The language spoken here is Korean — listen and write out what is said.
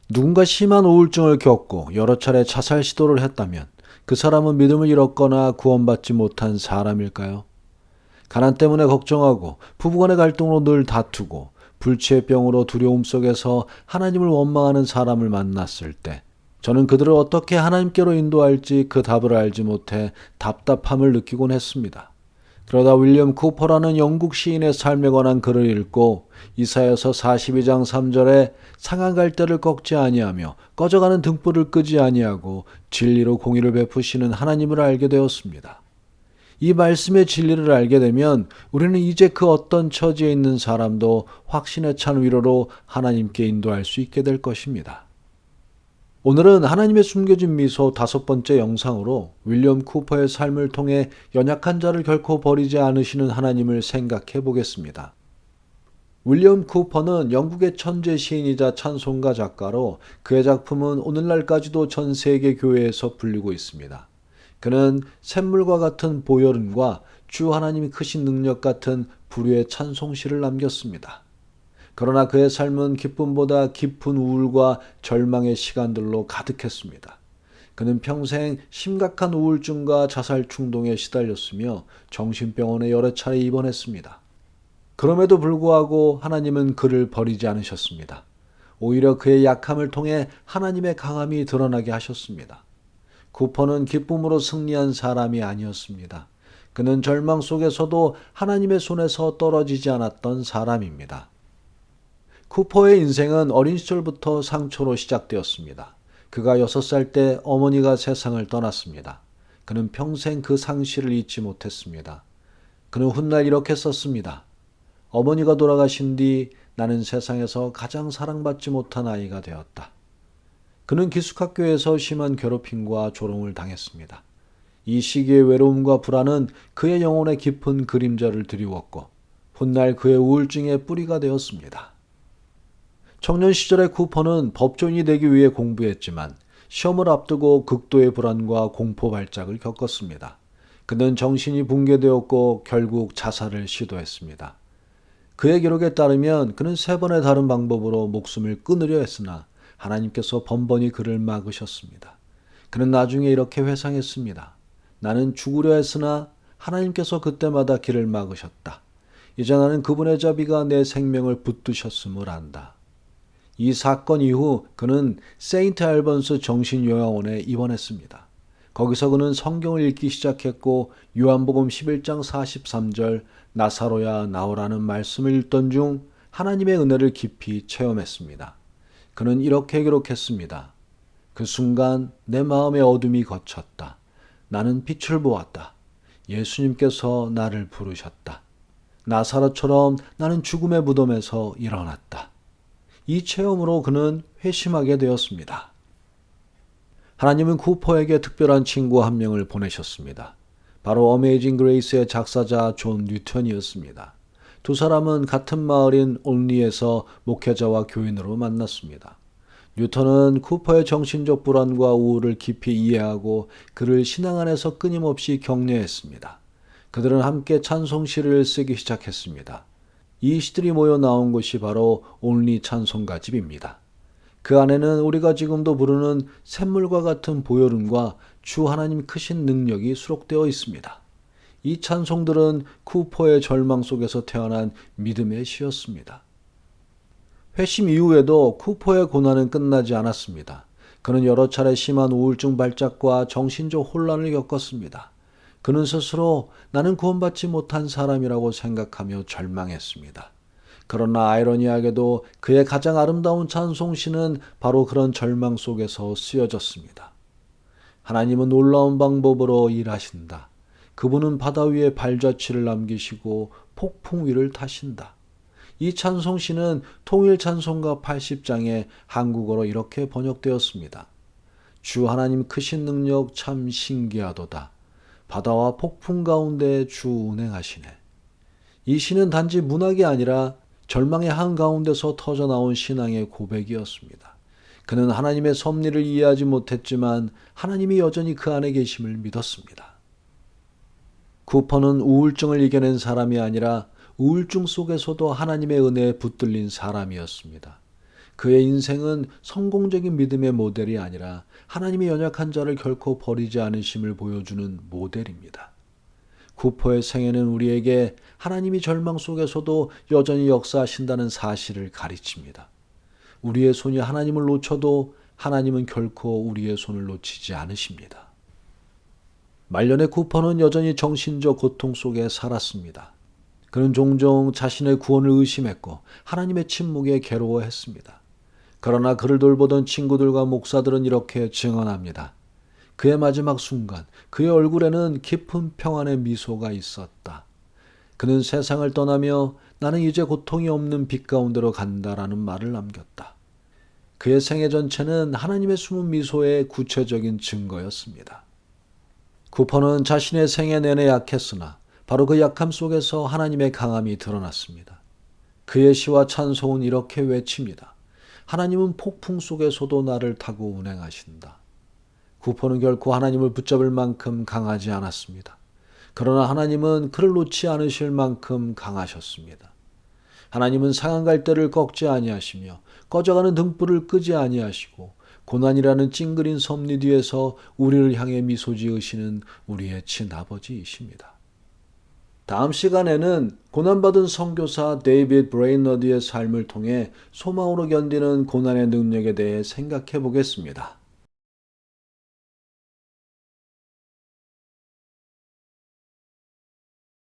누군가 심한 우울증을 겪고 여러 차례 자살 시도를 했다면 그 사람은 믿음을 잃었거나 구원받지 못한 사람일까요? 가난 때문에 걱정하고 부부간의 갈등으로 늘 다투고 불치의 병으로 두려움 속에서 하나님을 원망하는 사람을 만났을 때 저는 그들을 어떻게 하나님께로 인도할지 그 답을 알지 못해 답답함을 느끼곤 했습니다. 그러다 윌리엄 쿠퍼라는 영국 시인의 삶에 관한 글을 읽고 이사야서 42장 3절에 상한 갈대를 꺾지 아니하며 꺼져가는 등불을 끄지 아니하고 진리로 공의를 베푸시는 하나님을 알게 되었습니다. 이 말씀의 진리를 알게 되면 우리는 이제 그 어떤 처지에 있는 사람도 확신에 찬 위로로 하나님께 인도할 수 있게 될 것입니다. 오늘은 하나님의 숨겨진 미소 5번째 영상으로 윌리엄 쿠퍼의 삶을 통해 연약한 자를 결코 버리지 않으시는 하나님을 생각해 보겠습니다. 윌리엄 쿠퍼는 영국의 천재 시인이자 찬송가 작가로 그의 작품은 오늘날까지도 전 세계 교회에서 불리고 있습니다. 그는 샘물과 같은 보혈음과 주 하나님이 크신 능력 같은 불후의 찬송시를 남겼습니다. 그러나 그의 삶은 기쁨보다 깊은 우울과 절망의 시간들로 가득했습니다. 그는 평생 심각한 우울증과 자살 충동에 시달렸으며 정신병원에 여러 차례 입원했습니다. 그럼에도 불구하고 하나님은 그를 버리지 않으셨습니다. 오히려 그의 약함을 통해 하나님의 강함이 드러나게 하셨습니다. 쿠퍼는 기쁨으로 승리한 사람이 아니었습니다. 그는 절망 속에서도 하나님의 손에서 떨어지지 않았던 사람입니다. 쿠퍼의 인생은 어린 시절부터 상처로 시작되었습니다. 그가 6살 때 어머니가 세상을 떠났습니다. 그는 평생 그 상실을 잊지 못했습니다. 그는 훗날 이렇게 썼습니다. 어머니가 돌아가신 뒤 나는 세상에서 가장 사랑받지 못한 아이가 되었다. 그는 기숙학교에서 심한 괴롭힘과 조롱을 당했습니다. 이 시기의 외로움과 불안은 그의 영혼에 깊은 그림자를 드리웠고 훗날 그의 우울증의 뿌리가 되었습니다. 청년 시절의 쿠퍼는 법조인이 되기 위해 공부했지만 시험을 앞두고 극도의 불안과 공포 발작을 겪었습니다. 그는 정신이 붕괴되었고 결국 자살을 시도했습니다. 그의 기록에 따르면 그는 3번의 다른 방법으로 목숨을 끊으려 했으나 하나님께서 번번이 그를 막으셨습니다. 그는 나중에 이렇게 회상했습니다. 나는 죽으려 했으나 하나님께서 그때마다 길을 막으셨다. 이제 나는 그분의 자비가 내 생명을 붙드셨음을 안다. 이 사건 이후 그는 세인트 알번스 정신요양원에 입원했습니다. 거기서 그는 성경을 읽기 시작했고 요한복음 11장 43절 나사로야 나오라는 말씀을 읽던 중 하나님의 은혜를 깊이 체험했습니다. 그는 이렇게 기록했습니다. 그 순간 내 마음의 어둠이 걷혔다. 나는 빛을 보았다. 예수님께서 나를 부르셨다. 나사로처럼 나는 죽음의 무덤에서 일어났다. 이 체험으로 그는 회심하게 되었습니다. 하나님은 쿠퍼에게 특별한 친구 한 명을 보내셨습니다. 바로 어메이징 그레이스의 작사자 존 뉴턴이었습니다. 두 사람은 같은 마을인 올리에서 목회자와 교인으로 만났습니다. 뉴턴은 쿠퍼의 정신적 불안과 우울을 깊이 이해하고 그를 신앙 안에서 끊임없이 격려했습니다. 그들은 함께 찬송시를 쓰기 시작했습니다. 이 시들이 모여 나온 곳이 바로 온리 찬송가집입니다. 그 안에는 우리가 지금도 부르는 샘물과 같은 보혈음과 주 하나님 크신 능력이 수록되어 있습니다. 이 찬송들은 쿠퍼의 절망 속에서 태어난 믿음의 시였습니다. 회심 이후에도 쿠퍼의 고난은 끝나지 않았습니다. 그는 여러 차례 심한 우울증 발작과 정신적 혼란을 겪었습니다. 그는 스스로 나는 구원받지 못한 사람이라고 생각하며 절망했습니다. 그러나 아이러니하게도 그의 가장 아름다운 찬송시는 바로 그런 절망 속에서 쓰여졌습니다. 하나님은 놀라운 방법으로 일하신다. 그분은 바다 위에 발자취를 남기시고 폭풍 위를 타신다. 이 찬송시는 통일 찬송가 80장에 한국어로 이렇게 번역되었습니다. 주 하나님 크신 능력 참 신기하도다. 바다와 폭풍 가운데 주 운행하시네. 이 시는 단지 문학이 아니라 절망의 한가운데서 터져나온 신앙의 고백이었습니다. 그는 하나님의 섭리를 이해하지 못했지만 하나님이 여전히 그 안에 계심을 믿었습니다. 쿠퍼는 우울증을 이겨낸 사람이 아니라 우울증 속에서도 하나님의 은혜에 붙들린 사람이었습니다. 그의 인생은 성공적인 믿음의 모델이 아니라 하나님이 연약한 자를 결코 버리지 않으심을 보여주는 모델입니다. 쿠퍼의 생애는 우리에게 하나님이 절망 속에서도 여전히 역사하신다는 사실을 가르칩니다. 우리의 손이 하나님을 놓쳐도 하나님은 결코 우리의 손을 놓치지 않으십니다. 말년의 쿠퍼는 여전히 정신적 고통 속에 살았습니다. 그는 종종 자신의 구원을 의심했고 하나님의 침묵에 괴로워했습니다. 그러나 그를 돌보던 친구들과 목사들은 이렇게 증언합니다. 그의 마지막 순간 그의 얼굴에는 깊은 평안의 미소가 있었다. 그는 세상을 떠나며 나는 이제 고통이 없는 빛 가운데로 간다라는 말을 남겼다. 그의 생애 전체는 하나님의 숨은 미소의 구체적인 증거였습니다. 쿠퍼는 자신의 생애 내내 약했으나 바로 그 약함 속에서 하나님의 강함이 드러났습니다. 그의 시와 찬송은 이렇게 외칩니다. 하나님은 폭풍 속에서도 나를 타고 운행하신다. 쿠퍼는 결코 하나님을 붙잡을 만큼 강하지 않았습니다. 그러나 하나님은 그를 놓지 않으실 만큼 강하셨습니다. 하나님은 상한 갈대를 꺾지 아니하시며 꺼져가는 등불을 끄지 아니하시고 고난이라는 찡그린 섭리 뒤에서 우리를 향해 미소 지으시는 우리의 친아버지이십니다. 다음 시간에는 고난받은 선교사 데이빗 브레이너드의 삶을 통해 소망으로 견디는 고난의 능력에 대해 생각해 보겠습니다.